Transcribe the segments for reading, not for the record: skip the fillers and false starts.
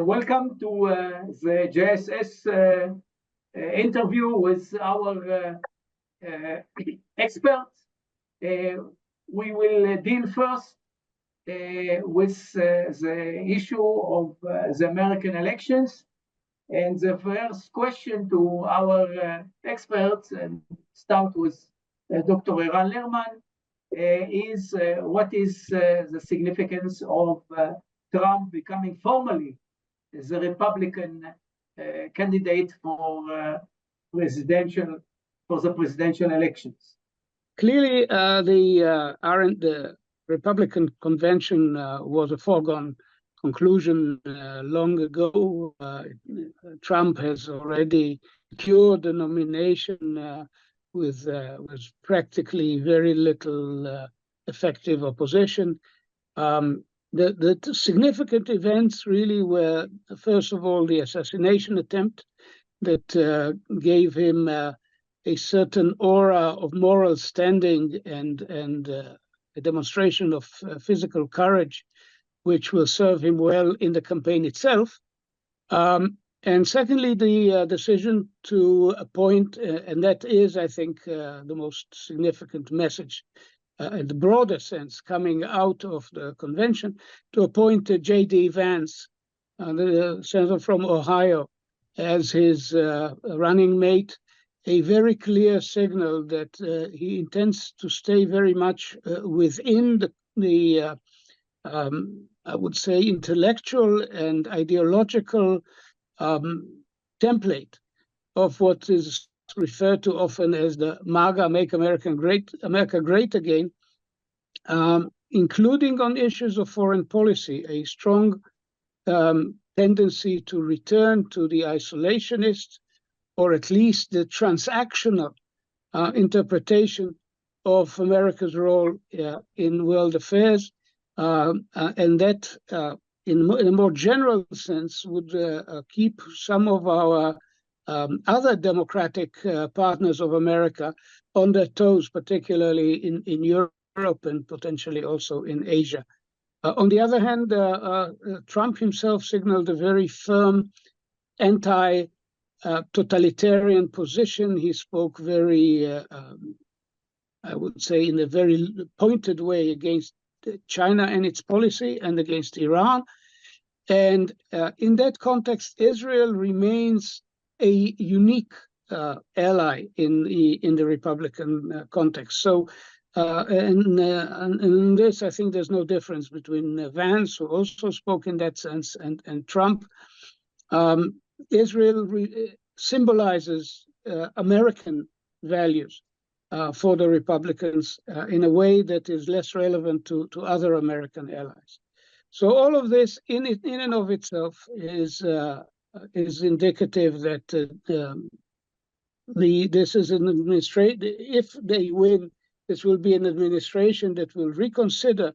Welcome to the JSS interview with our experts. We will deal first with the issue of the American elections. And the first question to our experts, and start with Dr. Eran Lerman, is what is the significance of Trump becoming formally the Republican candidate for the presidential elections? Clearly, the Republican convention was a foregone conclusion long ago. Trump has already secured the nomination with practically very little effective opposition. The significant events really were, first of all, the assassination attempt that gave him a certain aura of moral standing and a demonstration of physical courage, which will serve him well in the campaign itself. And secondly, the decision to appoint, and that is, I think, the most significant message in the broader sense coming out of the convention, to appoint J.D. Vance, the senator from Ohio, as his running mate, a very clear signal that he intends to stay very much within the I would say, intellectual and ideological template of what is referred to often as the MAGA, Make America Great Again, including on issues of foreign policy, a strong tendency to return to the isolationist, or at least the transactional interpretation of America's role in world affairs, and that in a more general sense would keep some of our other democratic partners of America on their toes, particularly in Europe and potentially also in Asia. On the other hand, Trump himself signaled a very firm anti-totalitarian position. He spoke very, I would say, in a very pointed way against China and its policy and against Iran. And in that context, Israel remains a unique ally in the Republican context. So, and in this, I think there's no difference between Vance, who also spoke in that sense, and Trump. Israel symbolizes American values for the Republicans in a way that is less relevant to other American allies. So all of this, in and of itself, is indicative that this is an administration. If they win, this will be an administration that will reconsider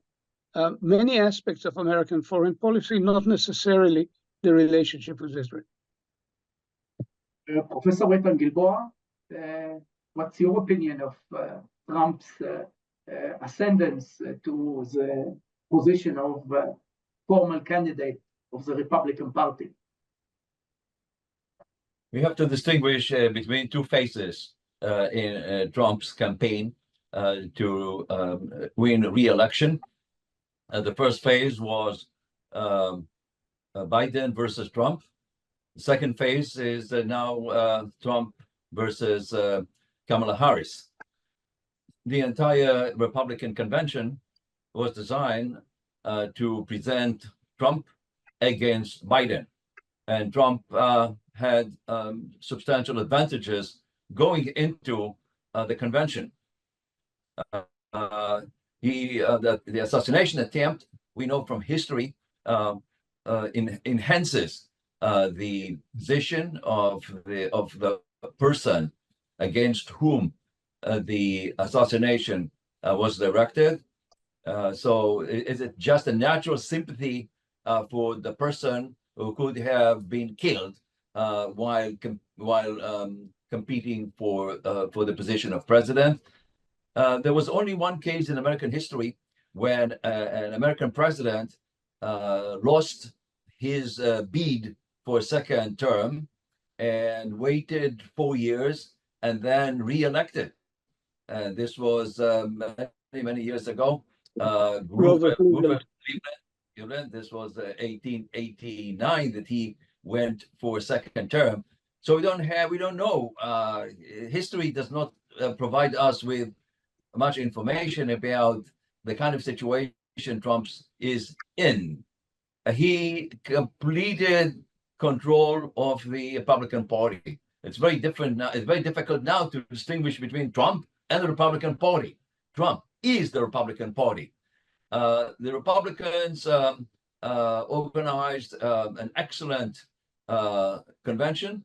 many aspects of American foreign policy, not necessarily the relationship with Israel. Professor Eytan Gilboa, what's your opinion of Trump's ascendance to the position of formal candidate of the Republican Party? We have to distinguish between two phases in Trump's campaign to win re-election. The first phase was Biden versus Trump. The second phase is now Trump versus Kamala Harris. The entire Republican convention was designed to present Trump against Biden. And Trump had substantial advantages going into the convention. The assassination attempt, we know from history, enhances the position of the person against whom the assassination was directed. So is it just a natural sympathy for the person who could have been killed while competing for the position of president? There was only one case in American history when an American president lost his bid for a second term and waited 4 years and then re-elected. And this was many years ago. Grover Cleveland. Cleveland. This was 1889 that he went for a second term. So we don't know. History does not provide us with much information about the kind of situation Trump is in. He completed control of the Republican Party. It's very different now. It's very difficult now to distinguish between Trump and the Republican Party. Trump is the Republican Party. The Republicans organized an excellent convention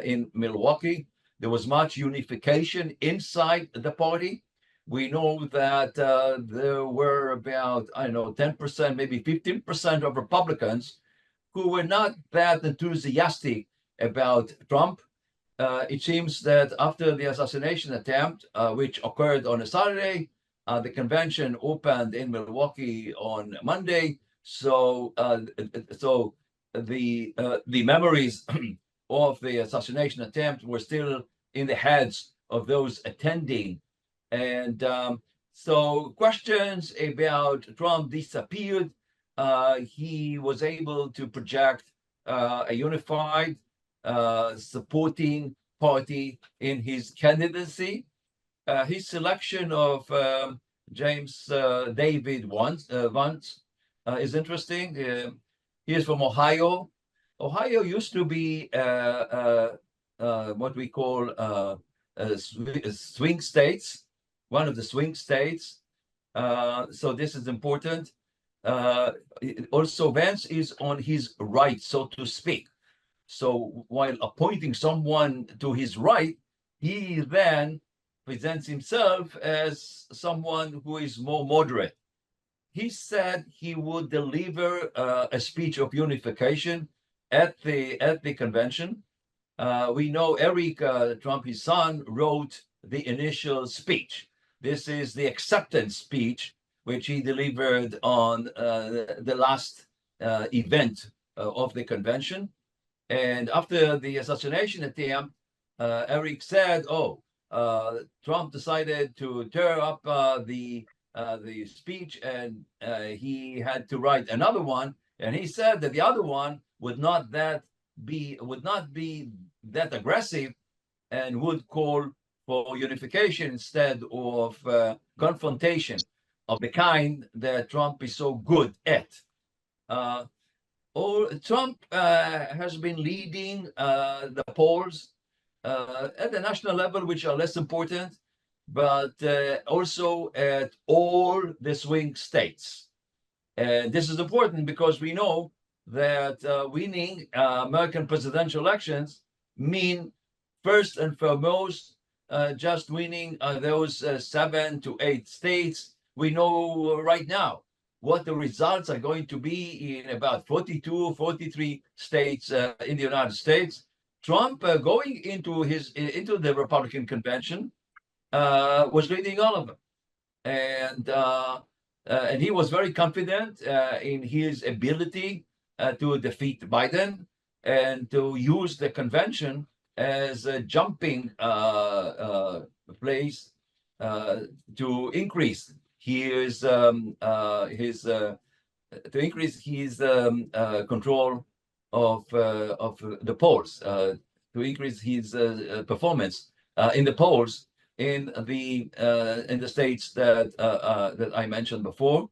in Milwaukee. There was much unification inside the party. We know that there were about, 10%, maybe 15% of Republicans who were not that enthusiastic about Trump. It seems that after the assassination attempt, which occurred on a Saturday, the convention opened in Milwaukee on Monday. So, the memories of the assassination attempt were still in the heads of those attending. And so questions about Trump disappeared. He was able to project a unified supporting party in his candidacy. His selection of James David Vance is interesting. He is from Ohio. Ohio used to be what we call swing states, one of the swing states. So this is important. Also, Vance is on his right, so to speak. So while appointing someone to his right, he then presents himself as someone who is more moderate. He said he would deliver a speech of unification at the convention. We know Eric Trump, his son, wrote the initial speech. This is the acceptance speech, which he delivered on the last event of the convention. And after the assassination attempt, Eric said, Trump decided to tear up the speech, and he had to write another one. And he said that the other one would not be that aggressive and would call for unification instead of confrontation of the kind that Trump is so good at. Trump has been leading the polls at the national level, which are less important, but also at all the swing states. And this is important because we know that winning American presidential elections mean first and foremost just winning those 7 to 8 states. We know right now what the results are going to be in about 42, 43 states in the United States. Trump going into the Republican convention was leading all of them, and he was very confident in his ability to defeat Biden and to use the convention as a jumping place to increase his control of the polls, to increase his performance in the polls in the states that I mentioned before.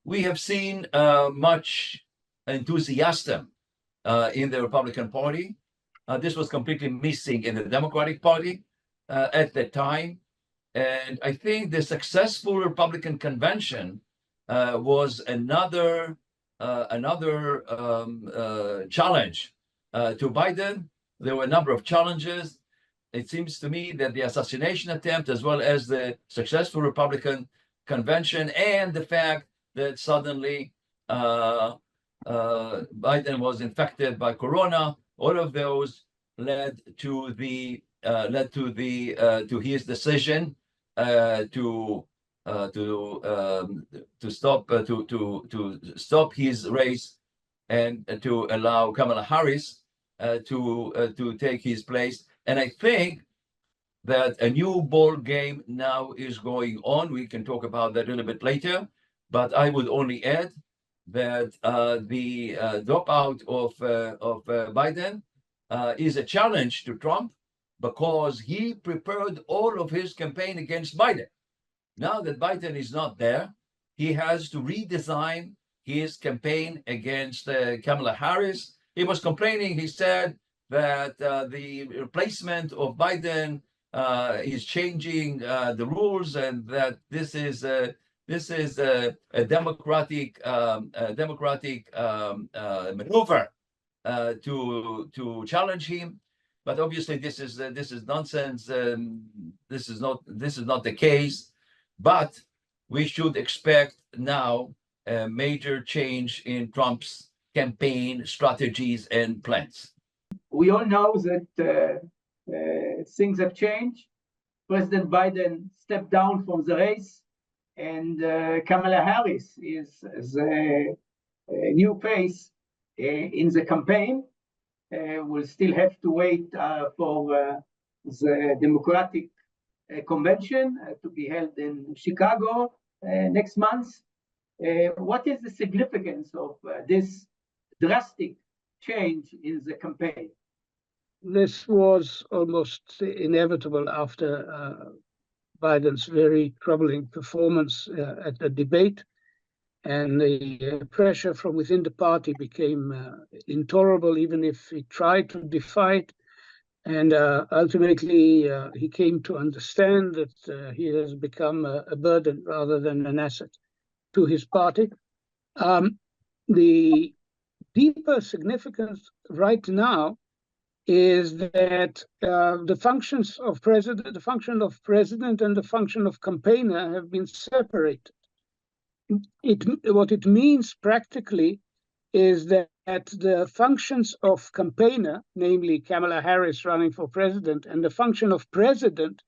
We have seen much enthusiasm in the Republican Party. This was completely missing in the Democratic Party at the time. And I think the successful Republican convention was another challenge to Biden. There were a number of challenges. It seems to me that the assassination attempt, as well as the successful Republican convention, and the fact that suddenly Biden was infected by corona, all of those led to his decision to stop his race and to allow Kamala Harris to take his place. And I think that a new ball game now is going on. We can talk about that a little bit later, but I would only add that the dropout of Biden is a challenge to Trump because he prepared all of his campaign against Biden. Now that Biden is not there, he has to redesign his campaign against Kamala Harris. He was complaining, he said, that the replacement of Biden is changing the rules, and that this is a democratic maneuver to challenge him. But obviously, this is nonsense. This is not the case. But we should expect now a major change in Trump's campaign strategies and plans. We all know that things have changed. President Biden stepped down from the race, and Kamala Harris is a new face in the campaign. We'll still have to wait for the Democratic convention to be held in Chicago next month. What is the significance of this drastic change in the campaign? This was almost inevitable after Biden's very troubling performance at the debate, and the pressure from within the party became intolerable, even if he tried to defy it. And ultimately, he came to understand that he has become a burden rather than an asset to his party. The deeper significance right now is that the functions of president, the function of president and the function of campaigner have been separated. What it means practically is that the functions of campaigner, namely Kamala Harris running for president, and the function of president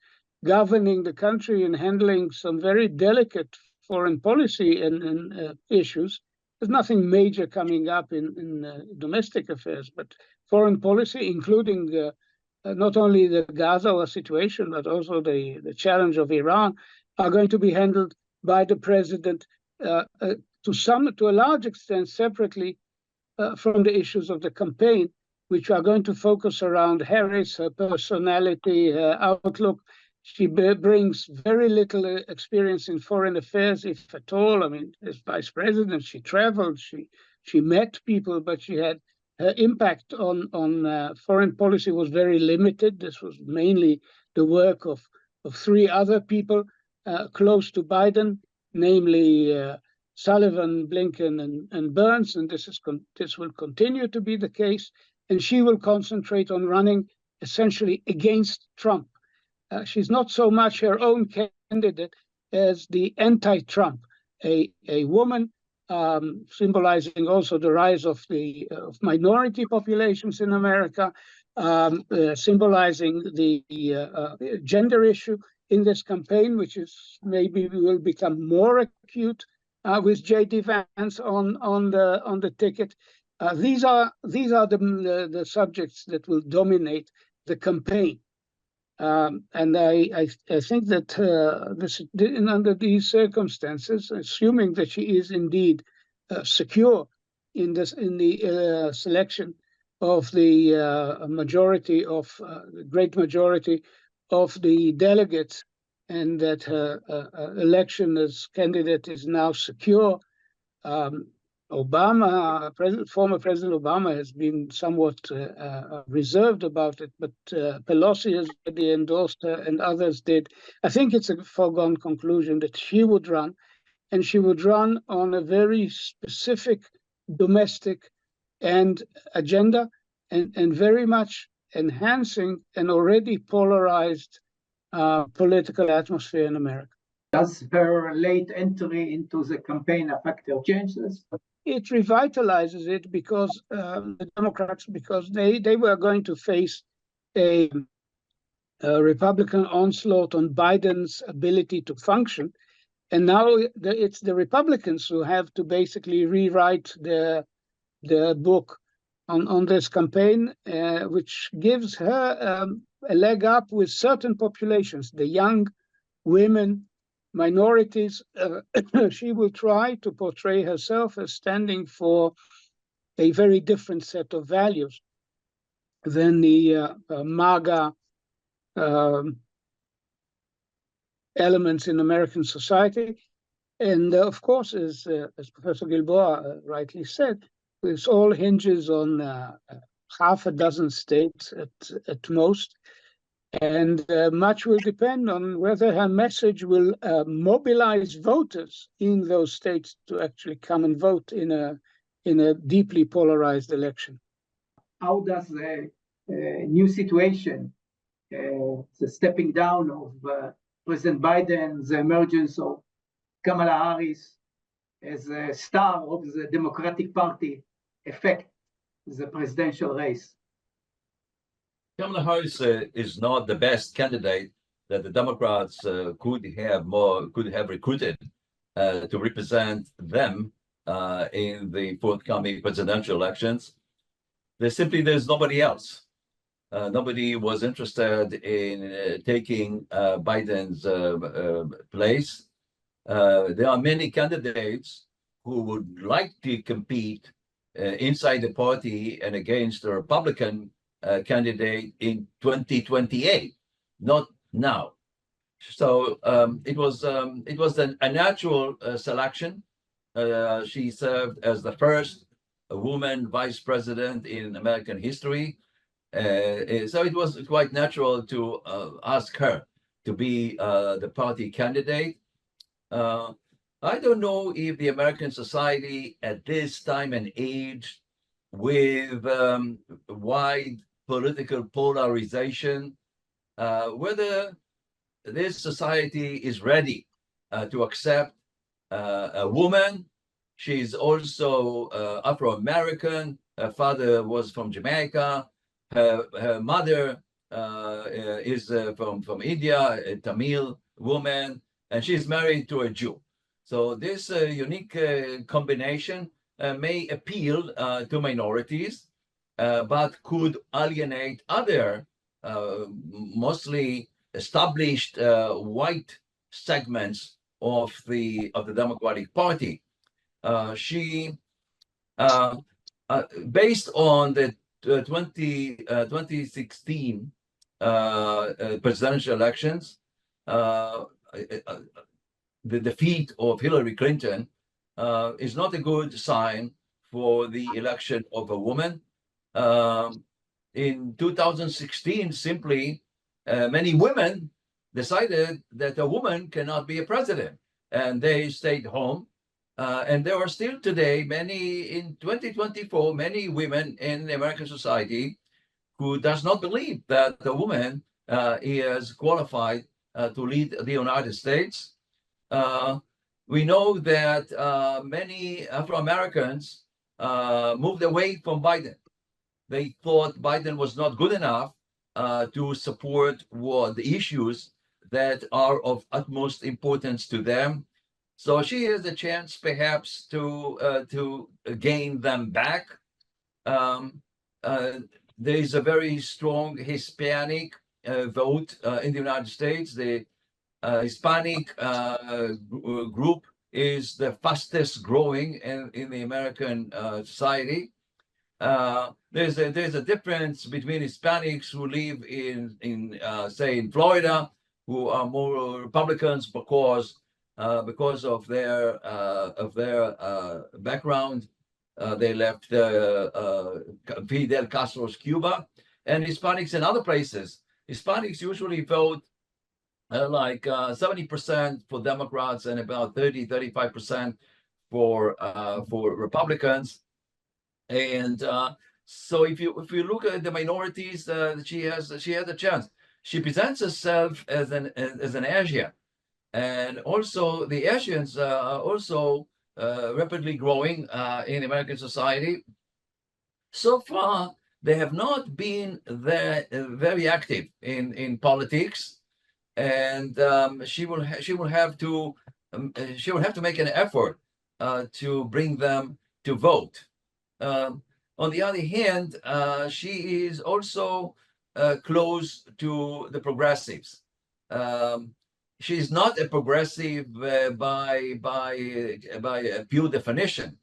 governing the country and handling some very delicate foreign policy and issues. There's nothing major coming up in domestic affairs, but foreign policy, including not only the Gaza situation, but also the challenge of Iran, are going to be handled by the president to a large extent separately from the issues of the campaign, which are going to focus around Harris, her personality, her outlook. She brings very little experience in foreign affairs, if at all. I mean, as vice president, she traveled, she met people, but she had her impact on foreign policy was very limited. This was mainly the work of three other people close to Biden, namely Sullivan, Blinken, and Burns, and this will continue to be the case. And she will concentrate on running essentially against Trump. She's not so much her own candidate as the anti-Trump, a woman symbolizing also the rise of minority populations in America, symbolizing the gender issue in this campaign, which is maybe will become more acute with J.D. Vance on the ticket. These are the subjects that will dominate the campaign. And I think that under these circumstances, assuming that she is indeed secure in the selection of the majority of the great majority of the delegates, and that her election as candidate is now secure, former President Obama has been somewhat reserved about it, but Pelosi has already endorsed her and others did. I think it's a foregone conclusion that she would run, and she would run on a very specific domestic and agenda, and very much enhancing an already polarized political atmosphere in America. Does her late entry into the campaign affect her chances? It revitalizes it because the Democrats, because they were going to face a Republican onslaught on Biden's ability to function, And now it's the Republicans who have to basically rewrite the book on this campaign, which gives her a leg up with certain populations, the young, women, minorities. She will try to portray herself as standing for a very different set of values than the MAGA elements in American society. And of course, as Professor Gilboa rightly said, this all hinges on half a dozen states at most. And much will depend on whether her message will mobilize voters in those states to actually come and vote in a deeply polarized election. How does the new situation, the stepping down of President Biden, the emergence of Kamala Harris as a star of the Democratic Party, affect the presidential race? Kamala Harris is not the best candidate that the Democrats could have recruited to represent them in the forthcoming presidential elections. There's nobody else. Nobody was interested in taking Biden's place. There are many candidates who would like to compete inside the party and against the Republican candidate in 2028, not now. So it was a natural selection. She served as the first woman vice president in American history. So it was quite natural to ask her to be the party candidate. I don't know if the American society at this time and age, with wide political polarization, whether this society is ready to accept a woman. She's also Afro-American. Her father was from Jamaica. Her mother is from India, a Tamil woman, and she's married to a Jew. So this unique combination may appeal to minorities, but could alienate other mostly established white segments of the Democratic Party. She, based on the 2016 presidential elections, the defeat of Hillary Clinton is not a good sign for the election of a woman. In 2016, simply, many women decided that a woman cannot be a president, and they stayed home. And there are still today in 2024, many women in the American society who does not believe that a woman is qualified to lead the United States. We know that many Afro-Americans moved away from Biden. They thought Biden was not good enough to support the issues that are of utmost importance to them. So she has a chance, perhaps, to gain them back. There is a very strong Hispanic vote in the United States. The Hispanic group is the fastest growing in the American society. There's a difference between Hispanics who live in say in Florida, who are more Republicans because of their background. They left Fidel Castro's Cuba, and Hispanics in other places. Hispanics usually vote like 70% for Democrats and about 35% for Republicans. And so if you look at the minorities, she has a chance. She presents herself as an Asian, and also the Asians are also rapidly growing in American society. So far, they have not been very active in politics, and she will have to she would have to make an effort to bring them to vote. On the other hand, she is also close to the progressives. She's not a progressive by pure definition,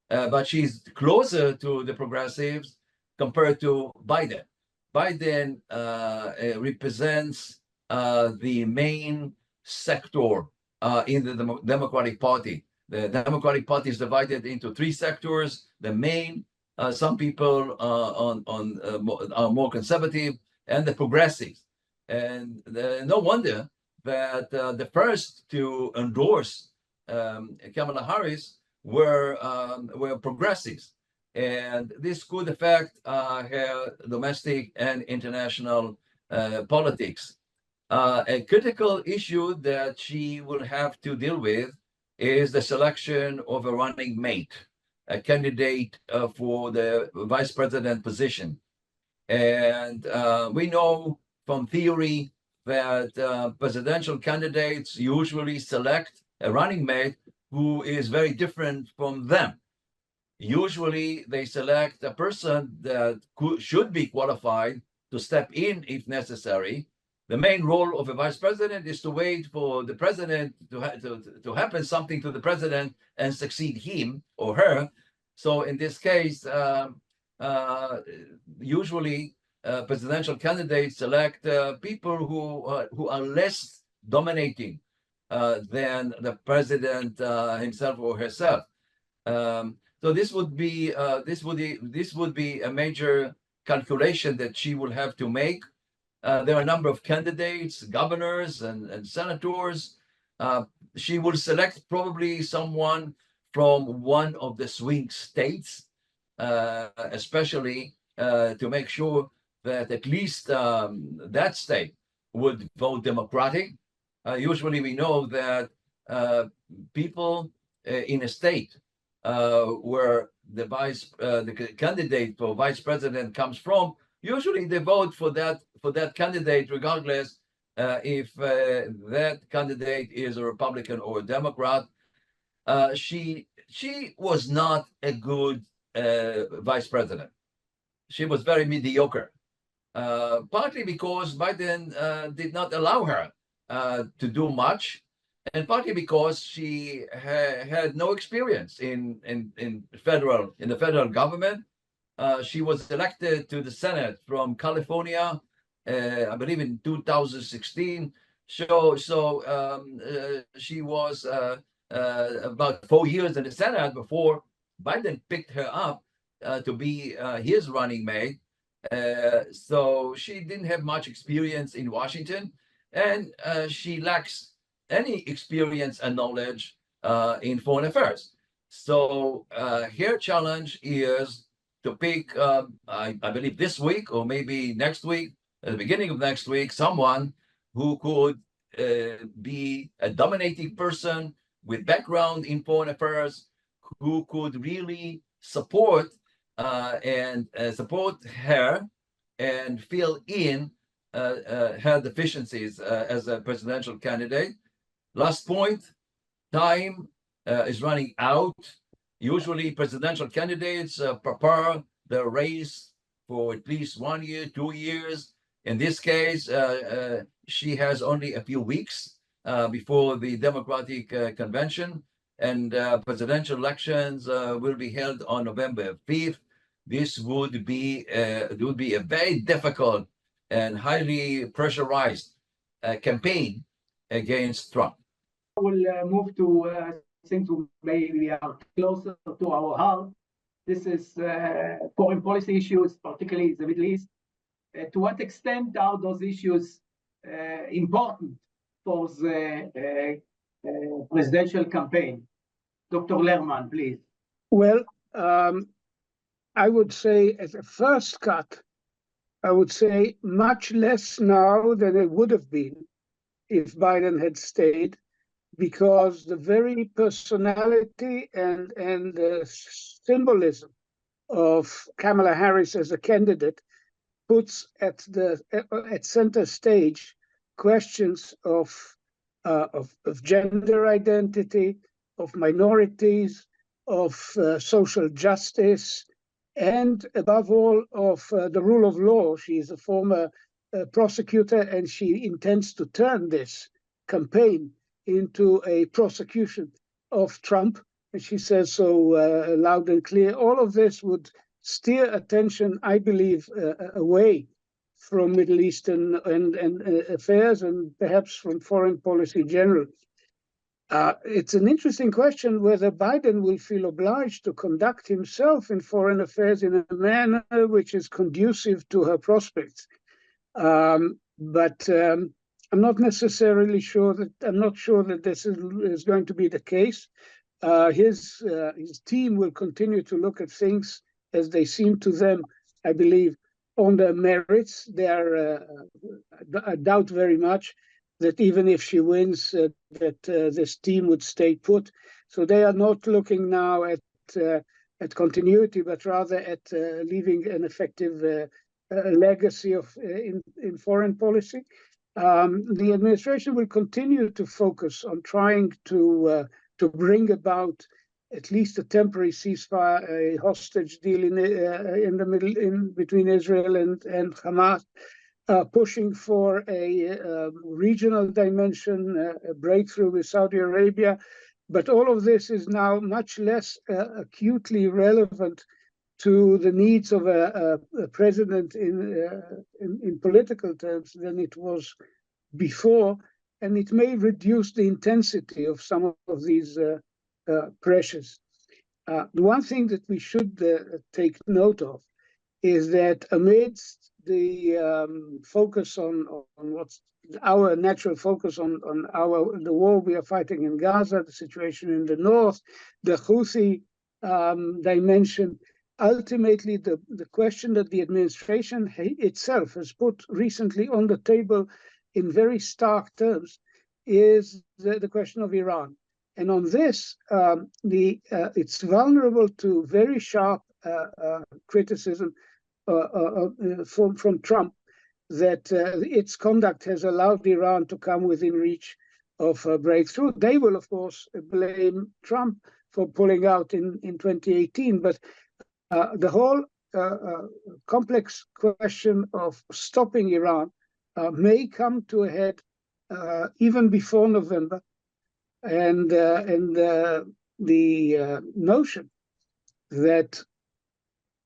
but she's closer to the progressives compared to Biden. Biden represents the main sector in the Democratic Party. The Democratic Party is divided into three sectors. The main, some people are more conservative, and the progressives. And no wonder that the first to endorse Kamala Harris were progressives. And this could affect her domestic and international politics. A critical issue that she will have to deal with is the selection of a running mate, a candidate for the vice president position. And we know from theory that presidential candidates usually select a running mate who is very different from them. Usually they select a person that should be qualified to step in if necessary. The main role of a vice president is to wait for the president to happen something to the president and succeed him or her. So in this case, usually presidential candidates select people who are less dominating than the president himself or herself. So this would be a major calculation that she will have to make. There are a number of candidates, governors and senators. She will select probably someone from one of the swing states, especially to make sure that at least that state would vote Democratic. Usually we know that people in a state where the candidate for vice president comes from, usually they vote for that candidate regardless if that candidate is a Republican or a Democrat. She was not a good vice president. She was very mediocre, partly because Biden did not allow her to do much, and partly because she had no experience in the federal government. She was elected to the Senate from California, I believe in 2016. So she was about 4 years in the Senate before Biden picked her up to be his running mate. So she didn't have much experience in Washington, and she lacks any experience and knowledge in foreign affairs. So her challenge is to pick, I believe this week or maybe next week, at the beginning of next week, someone who could be a dominating person with background in foreign affairs, who could really support support her and fill in her deficiencies as a presidential candidate. Last point, time is running out. Usually presidential candidates prepare the race for at least 1 year, 2 years. In this case, she has only a few weeks before the Democratic convention, and presidential elections will be held on November 5th. This would be a very difficult and highly pressurized campaign against Trump. We'll move to things maybe are closer to our heart. This is foreign policy issues, particularly the Middle East. To what extent are those issues important for the presidential campaign? Dr. Lerman, please. Well, I would say as a first cut, I would say much less now than it would have been if Biden had stayed, because the very personality and the symbolism of Kamala Harris as a candidate puts at center stage questions of of gender identity, of minorities, of social justice, and above all, of the rule of law. She is a former prosecutor, and she intends to turn this campaign into a prosecution of Trump. And she says so loud and clear. All of this would steer attention, I believe, away from Middle Eastern and affairs, and perhaps from foreign policy generally. It's an interesting question whether Biden will feel obliged to conduct himself in foreign affairs in a manner which is conducive to her prospects. But I'm not necessarily sure that this is going to be the case. His team will continue to look at things as they seem to them, I believe, on their merits. I doubt very much that even if she wins, that this team would stay put. So they are not looking now at continuity, but rather at leaving an effective legacy in foreign policy. The administration will continue to focus on trying to bring about at least a temporary ceasefire, a hostage deal between Israel and Hamas, pushing for a regional dimension, a breakthrough with Saudi Arabia. But all of this is now much less acutely relevant to the needs of a president in political terms than it was before, and it may reduce the intensity of some of these pressures. The one thing that we should take note of is that amidst the focus on what's our natural focus on the war we are fighting in Gaza, the situation in the north, the Houthi dimension, ultimately the question that the administration itself has put recently on the table in very stark terms is the question of Iran. And on this, it's vulnerable to very sharp criticism from Trump that its conduct has allowed Iran to come within reach of a breakthrough. They will, of course, blame Trump for pulling out in 2018, but the whole complex question of stopping Iran may come to a head even before November, and the notion that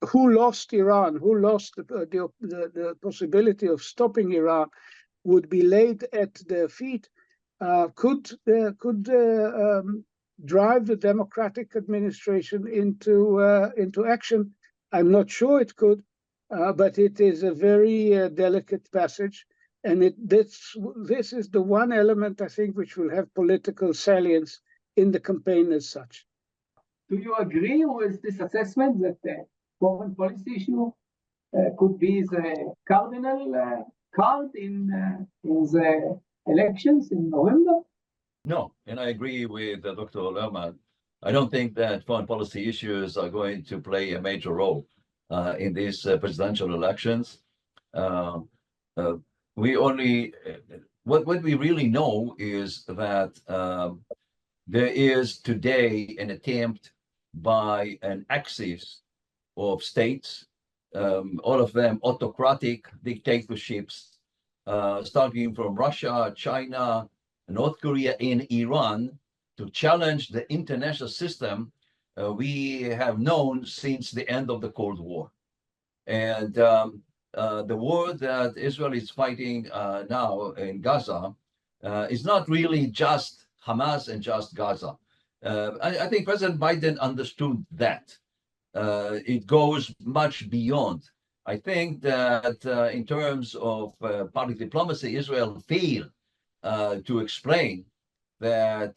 who lost Iran, who lost the possibility of stopping Iran, would be laid at their feet, could drive the Democratic administration into action. I'm not sure it could, but it is a very delicate passage, and this is the one element, I think, which will have political salience in the campaign as such. Do you agree with this assessment that the foreign policy issue could be the cardinal card in the elections in November? No, and I agree with Dr. Lerman. I don't think that foreign policy issues are going to play a major role in these presidential elections. What we really know is that there is today an attempt by an axis of states, all of them autocratic dictatorships, starting from Russia, China, North Korea, and Iran, to challenge the international system we have known since the end of the Cold War. And the war that Israel is fighting now in Gaza is not really just Hamas and just Gaza. I think President Biden understood that. It goes much beyond. I think that in terms of public diplomacy, Israel failed to explain that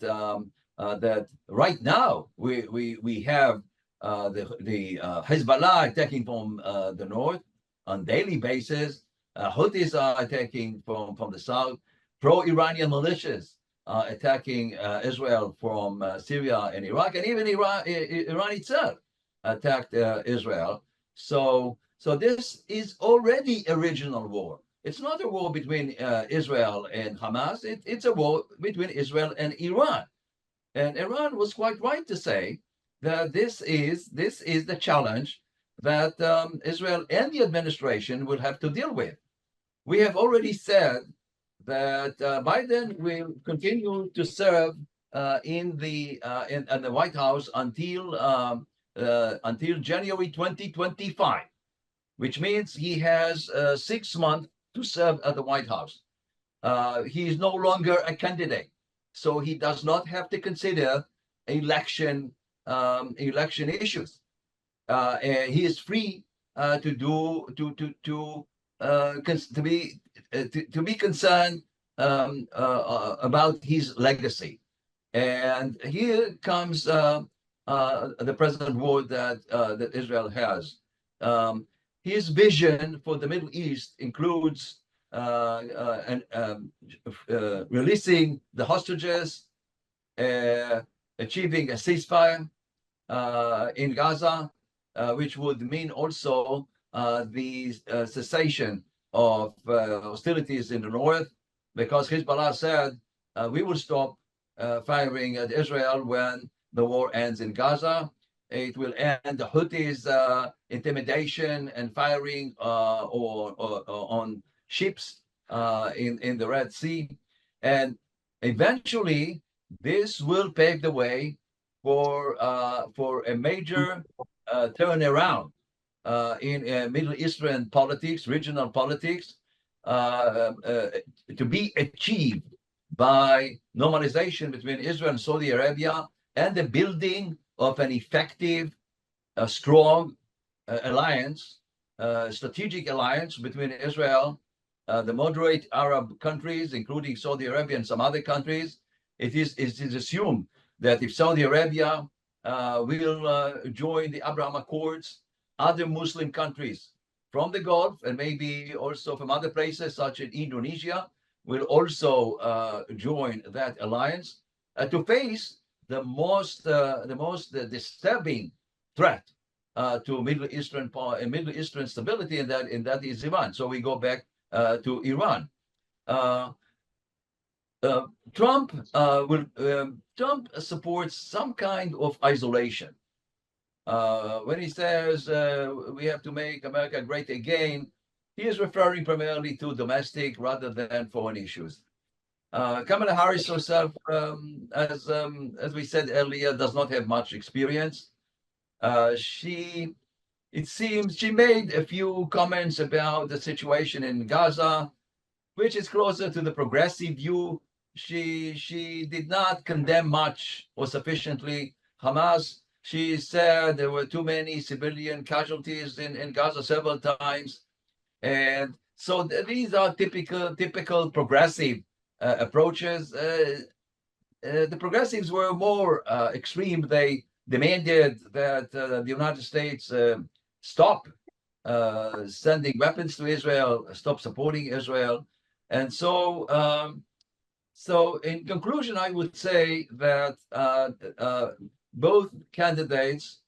that right now we have the Hezbollah attacking from the north on daily basis. Houthis are attacking from the south. Pro-Iranian militias attacking Israel from Syria and Iraq, and even Iran itself attacked Israel. So this is already a regional war. it's not a war between Israel and Hamas. It's a war between Israel and Iran. And Iran was quite right to say that this is the challenge that Israel and the administration will have to deal with. We have already said that Biden will continue to serve in the White House until January 2025, which means he has 6 months to serve at the White House. He is no longer a candidate, so he does not have to consider election issues. And he is free to be concerned about his legacy. And here comes the present war that Israel has. His vision for the Middle East includes releasing the hostages, achieving a ceasefire in Gaza, which would mean also the cessation of hostilities in the north, because Hezbollah said we will stop firing at Israel when the war ends in Gaza. It will end the Houthis' intimidation and firing on ships in the Red Sea. And eventually, this will pave the way for a major turnaround in Middle Eastern politics, regional politics, to be achieved by normalization between Israel and Saudi Arabia and the building of an effective, strong alliance, strategic alliance between Israel, the moderate Arab countries, including Saudi Arabia and some other countries. It is assumed that if Saudi Arabia will join the Abraham Accords, other Muslim countries from the Gulf and maybe also from other places, such as Indonesia, will also join that alliance to face the most disturbing threat to Middle Eastern stability, and that is Iran. So we go back to Iran. Trump supports some kind of isolation. When he says we have to make America great again, he is referring primarily to domestic rather than foreign issues. Kamala Harris herself, as we said earlier, does not have much experience. It seems she made a few comments about the situation in Gaza, which is closer to the progressive view. She did not condemn much or sufficiently Hamas. She said there were too many civilian casualties in Gaza several times. And so these are typical progressive approaches. The progressives were more extreme. They demanded that the United States stop sending weapons to Israel, stop supporting Israel. And so in conclusion, I would say that both candidates,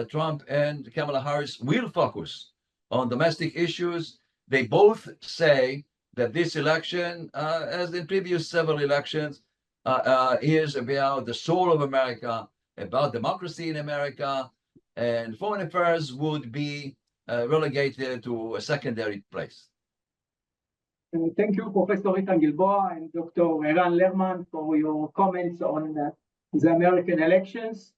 Trump and Kamala Harris, will focus on domestic issues. They both say that this election, as in previous several elections, is about the soul of America, about democracy in America, and foreign affairs would be relegated to a secondary place. Thank you, Professor Eytan Gilboa and Dr. Eran Lerman, for your comments on the American elections.